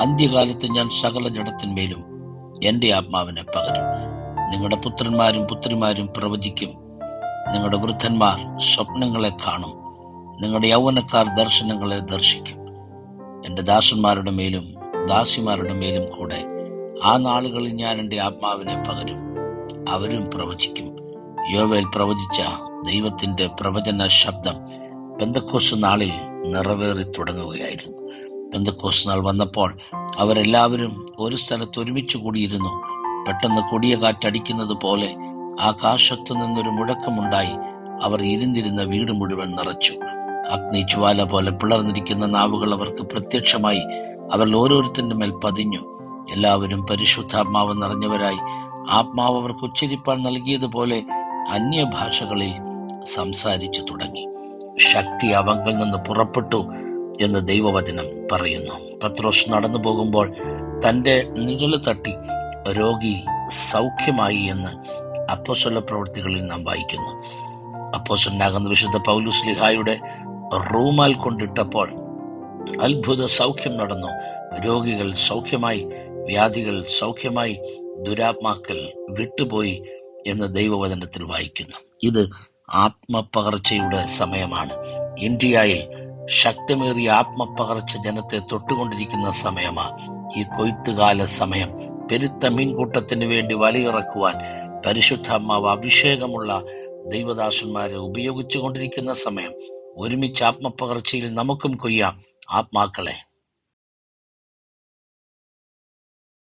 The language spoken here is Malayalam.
അന്ത്യകാലത്ത് ഞാൻ സകല ജഡത്തിന്മേലും എൻ്റെ ആത്മാവിനെ പകരും. നിങ്ങളുടെ പുത്രന്മാരും പുത്രിമാരും പ്രവചിക്കും, നിങ്ങളുടെ വൃദ്ധന്മാർ സ്വപ്നങ്ങളെ കാണും, നിങ്ങളുടെ യൗവനക്കാർ ദർശനങ്ങളെ ദർശിക്കും. എൻ്റെ ദാസന്മാരുടെ മേലും ദാസിമാരുടെ മേലും കൂടെ ആ നാളുകളിൽ ഞാൻ എൻ്റെ ആത്മാവിനെ പകരും, അവരും പ്രവചിക്കും. യോവേൽ പ്രവചിച്ച ദൈവത്തിൻ്റെ പ്രവചന ശബ്ദം പെന്തക്കോസ്ത് നാളിൽ നിറവേറി തുടങ്ങുകയായിരുന്നു. പെന്തക്കോസ്ത് നാൾ വന്നപ്പോൾ അവരെല്ലാവരും ഒരു സ്ഥലത്ത് ഒരുമിച്ച് കൂടിയിരുന്നു. പെട്ടെന്ന് കൊടിയ കാറ്റടിക്കുന്നത് പോലെ ആകാശത്തു നിന്നൊരു മുഴക്കമുണ്ടായി. അവർ ഇരുന്നിരുന്ന വീട് മുഴുവൻ നിറച്ചു. അഗ്നി ജ്വാല പോലെ പിളർന്നിരിക്കുന്ന നാവുകൾ അവർക്ക് പ്രത്യക്ഷമായി. അവർ ഓരോരുത്തരുടെ മേൽ പതിഞ്ഞു. എല്ലാവരും പരിശുദ്ധാത്മാവ് നിറഞ്ഞവരായി ആത്മാവ് അവർക്ക് ഉച്ചരിപ്പാൻ നൽകിയതുപോലെ അന്യഭാഷകളിൽ സംസാരിച്ചു തുടങ്ങി. ശക്തി അവങ്കിൽ നിന്ന് പുറപ്പെട്ടു എന്ന് ദൈവവചനം പറയുന്നു. പത്രോസ് നടന്നു പോകുമ്പോൾ തൻ്റെ നിഴല് തട്ടി രോഗി സൗഖ്യമായി എന്ന് അപ്പോസ്തല പ്രവൃത്തികളിൽ നാം വായിക്കുന്നു. അപ്പോസ്തലനാകുന്ന വിശുദ്ധ പൗലോസ് ശ്ലീഹായുടെ റൂമാൽ കൊണ്ടിട്ടപ്പോൾ അത്ഭുത സൗഖ്യം നടന്നു. രോഗികൾ സൗഖ്യമായി, വ്യാധികൾ സൗഖ്യമായി, ദുരാത്മാക്കൾ വിട്ടുപോയി എന്ന് ദൈവവചനത്തിൽ വായിക്കുന്നു. ഇത് ആത്മപകർച്ചയുടെ സമയമാണ്. ഇന്ത്യയിൽ ശക്തമേറിയ ആത്മപകർച്ച ജനത്തെ തൊട്ടുകൊണ്ടിരിക്കുന്ന സമയമാണ് ഈ കൊയ്ത്തുകാല സമയം. പെരുത്ത മീൻകൂട്ടത്തിന് വേണ്ടി വലയിറക്കുവാൻ പരിശുദ്ധാത്മാവ് അഭിഷേകമുള്ള ദൈവദാസന്മാരെ ഉപയോഗിച്ചു കൊണ്ടിരിക്കുന്ന സമയം. ഒരുമിച്ച് ആത്മപകർച്ചയിൽ നമുക്കും കൊയ്യാം ആത്മാക്കളെ.